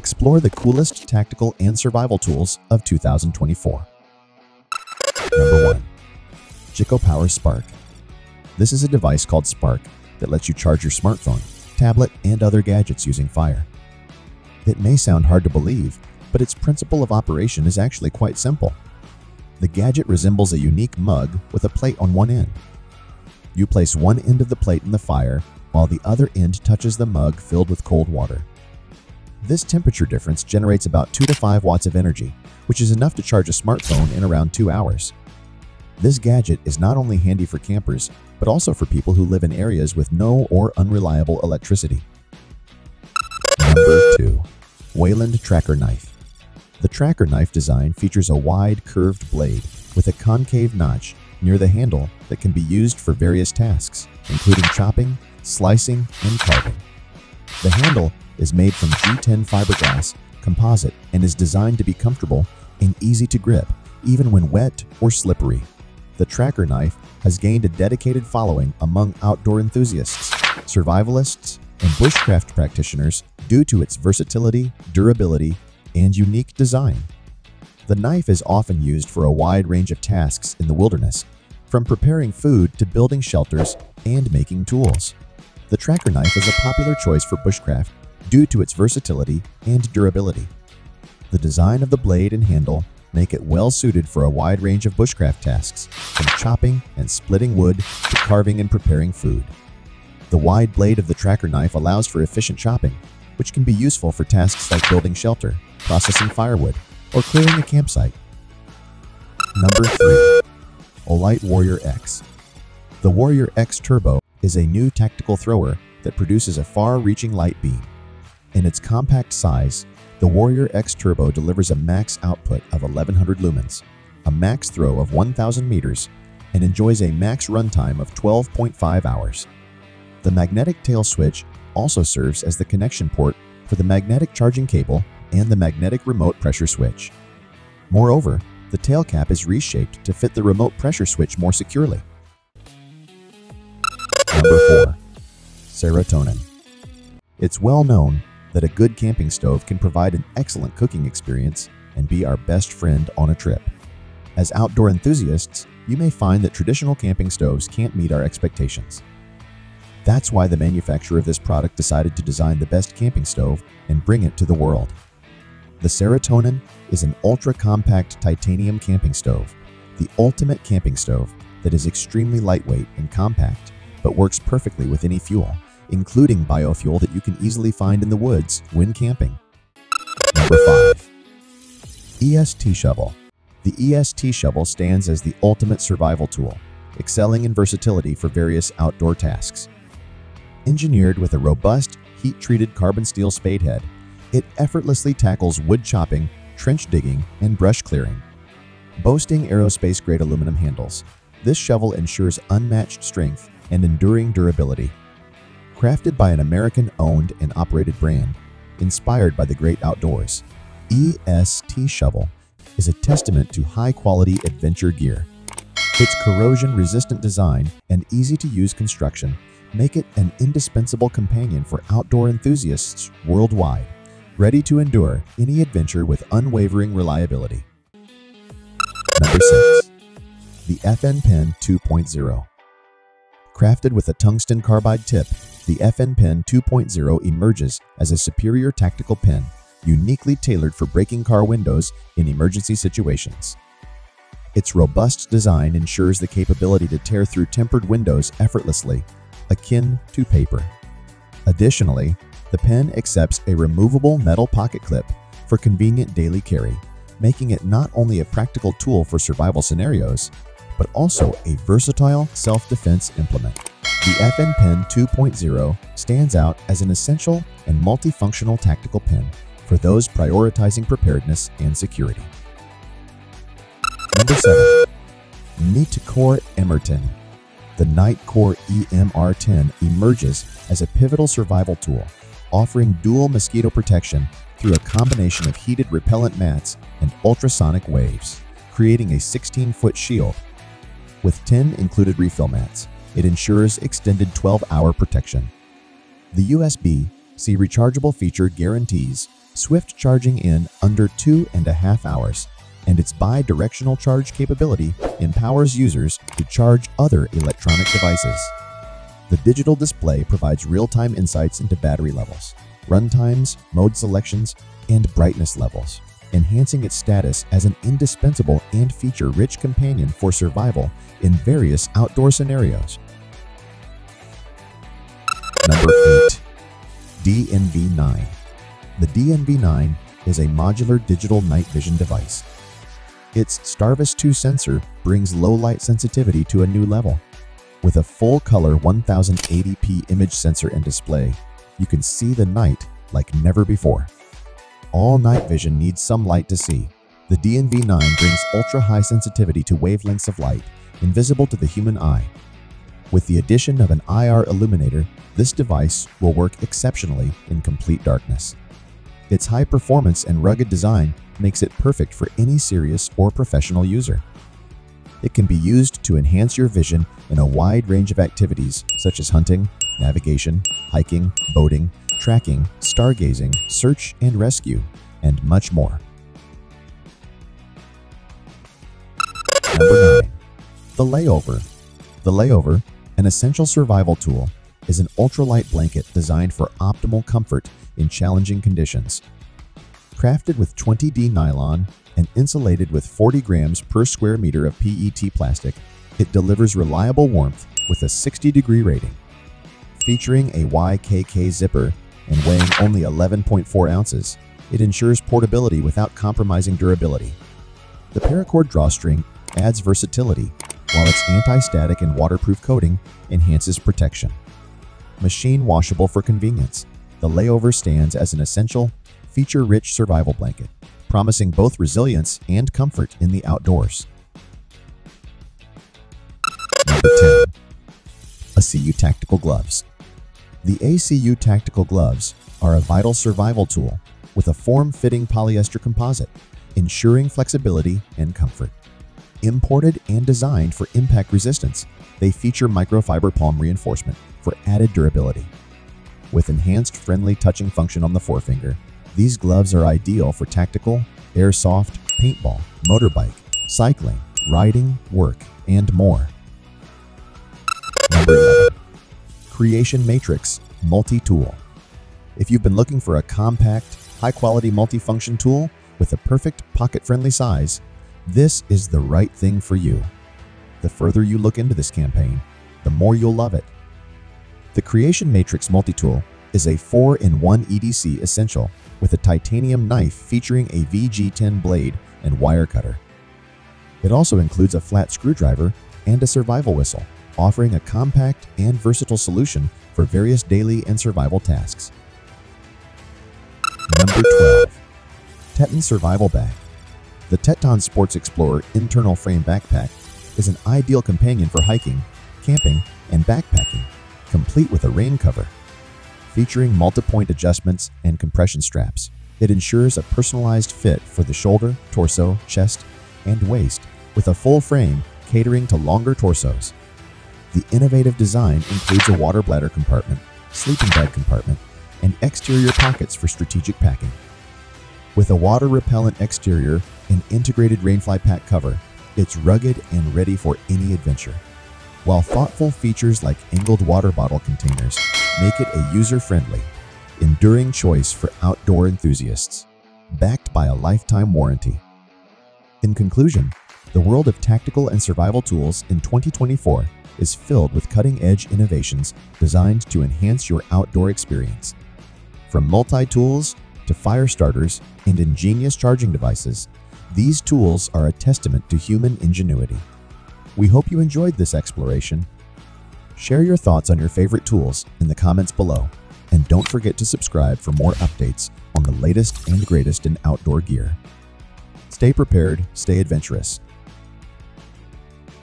Explore the coolest tactical and survival tools of 2024. Number 1. JikoPower Spark. This is a device called Spark that lets you charge your smartphone, tablet, and other gadgets using fire. It may sound hard to believe, but its principle of operation is actually quite simple. The gadget resembles a unique mug with a plate on one end. You place one end of the plate in the fire, while the other end touches the mug filled with cold water. This temperature difference generates about 2 to 5 watts of energy, which is enough to charge a smartphone in around 2 hours. This gadget is not only handy for campers, but also for people who live in areas with no or unreliable electricity. Number 2. Weyland Tracker Knife. The tracker knife design features a wide, curved blade with a concave notch near the handle that can be used for various tasks, including chopping, slicing, and carving. The handle is made from G10 fiberglass composite and is designed to be comfortable and easy to grip, even when wet or slippery. The tracker knife has gained a dedicated following among outdoor enthusiasts, survivalists, and bushcraft practitioners due to its versatility, durability, and unique design. The knife is often used for a wide range of tasks in the wilderness, from preparing food to building shelters and making tools. The tracker knife is a popular choice for bushcraft due to its versatility and durability. The design of the blade and handle make it well suited for a wide range of bushcraft tasks, from chopping and splitting wood to carving and preparing food. The wide blade of the tracker knife allows for efficient chopping, which can be useful for tasks like building shelter, processing firewood, or clearing a campsite. Number 3. OLight Warrior X. The Warrior X Turbo is a new tactical thrower that produces a far-reaching light beam. In its compact size, the Warrior X Turbo delivers a max output of 1100 lumens, a max throw of 1000 meters, and enjoys a max runtime of 12.5 hours. The magnetic tail switch also serves as the connection port for the magnetic charging cable and the magnetic remote pressure switch. Moreover, the tail cap is reshaped to fit the remote pressure switch more securely. Number 4. Serotonin. It's well known that a good camping stove can provide an excellent cooking experience and be our best friend on a trip. As outdoor enthusiasts, you may find that traditional camping stoves can't meet our expectations. That's why the manufacturer of this product decided to design the best camping stove and bring it to the world. The Serotonin is an ultra-compact titanium camping stove, the ultimate camping stove that is extremely lightweight and compact, but works perfectly with any fuel, including biofuel that you can easily find in the woods when camping. Number 5. EST Shovel. The EST Shovel stands as the ultimate survival tool, excelling in versatility for various outdoor tasks. Engineered with a robust, heat-treated carbon steel spade head, it effortlessly tackles wood chopping, trench digging, and brush clearing. Boasting aerospace-grade aluminum handles, this shovel ensures unmatched strength and enduring durability. Crafted by an American-owned and operated brand, inspired by the great outdoors, EST Shovel is a testament to high-quality adventure gear. Its corrosion-resistant design and easy-to-use construction make it an indispensable companion for outdoor enthusiasts worldwide, ready to endure any adventure with unwavering reliability. Number 6. The FN Pen 2.0. Crafted with a tungsten carbide tip, the FN Pen 2.0 emerges as a superior tactical pen, uniquely tailored for breaking car windows in emergency situations. Its robust design ensures the capability to tear through tempered windows effortlessly, akin to paper. Additionally, the pen accepts a removable metal pocket clip for convenient daily carry, making it not only a practical tool for survival scenarios, but also a versatile self-defense implement. The FN Pen 2.0 stands out as an essential and multifunctional tactical pen for those prioritizing preparedness and security. Number 7. Nitecore EMR10. The Nitecore EMR10 emerges as a pivotal survival tool, offering dual mosquito protection through a combination of heated repellent mats and ultrasonic waves, creating a 16-foot shield. With 10 included refill mats, it ensures extended 12-hour protection. The USB-C rechargeable feature guarantees swift charging in under 2.5 hours, and its bi-directional charge capability empowers users to charge other electronic devices. The digital display provides real-time insights into battery levels, run times, mode selections, and brightness levels, enhancing its status as an indispensable and feature-rich companion for survival in various outdoor scenarios. Number 8. DNV9. The DNV9 is a modular digital night vision device. Its Starvis 2 sensor brings low-light sensitivity to a new level. With a full-color 1080p image sensor and display, you can see the night like never before. All night vision needs some light to see. The DNV9 brings ultra-high sensitivity to wavelengths of light invisible to the human eye. With the addition of an IR illuminator, this device will work exceptionally in complete darkness. Its high performance and rugged design makes it perfect for any serious or professional user. It can be used to enhance your vision in a wide range of activities such as hunting, navigation, hiking, boating, tracking, stargazing, search and rescue, and much more. Number 9. The Layover. The Layover, an essential survival tool, is an ultralight blanket designed for optimal comfort in challenging conditions. Crafted with 20D nylon and insulated with 40 grams per square meter of PET plastic, it delivers reliable warmth with a 60-degree rating. Featuring a YKK zipper and weighing only 11.4 ounces, it ensures portability without compromising durability. The paracord drawstring adds versatility, while its anti-static and waterproof coating enhances protection. Machine washable for convenience, the Layover stands as an essential, feature-rich survival blanket, promising both resilience and comfort in the outdoors. Number 10. ACU Tactical Gloves. The ACU Tactical Gloves are a vital survival tool with a form-fitting polyester composite, ensuring flexibility and comfort. Imported and designed for impact resistance, they feature microfiber palm reinforcement for added durability. With enhanced friendly touching function on the forefinger, these gloves are ideal for tactical, airsoft, paintball, motorbike, cycling, riding, work, and more. Number 11. Creation Matrix Multi-Tool. If you've been looking for a compact, high-quality multifunction tool with a perfect pocket-friendly size, this is the right thing for you. The further you look into this campaign, the more you'll love it. The Creation Matrix Multi-Tool is a 4-in-1 EDC essential with a titanium knife featuring a VG10 blade and wire cutter. It also includes a flat screwdriver and a survival whistle, offering a compact and versatile solution for various daily and survival tasks. Number 12. Teton Survival Bag. The Teton Sports Explorer internal frame backpack is an ideal companion for hiking, camping, and backpacking, complete with a rain cover. Featuring multi-point adjustments and compression straps, it ensures a personalized fit for the shoulder, torso, chest, and waist, with a full frame catering to longer torsos. The innovative design includes a water bladder compartment, sleeping bag compartment, and exterior pockets for strategic packing. With a water-repellent exterior and integrated rainfly pack cover, it's rugged and ready for any adventure. While thoughtful features like angled water bottle containers make it a user-friendly, enduring choice for outdoor enthusiasts, backed by a lifetime warranty. In conclusion, the world of tactical and survival tools in 2024 is filled with cutting-edge innovations designed to enhance your outdoor experience. From multi-tools to fire starters and ingenious charging devices, these tools are a testament to human ingenuity. We hope you enjoyed this exploration. Share your thoughts on your favorite tools in the comments below, and don't forget to subscribe for more updates on the latest and greatest in outdoor gear. Stay prepared, stay adventurous,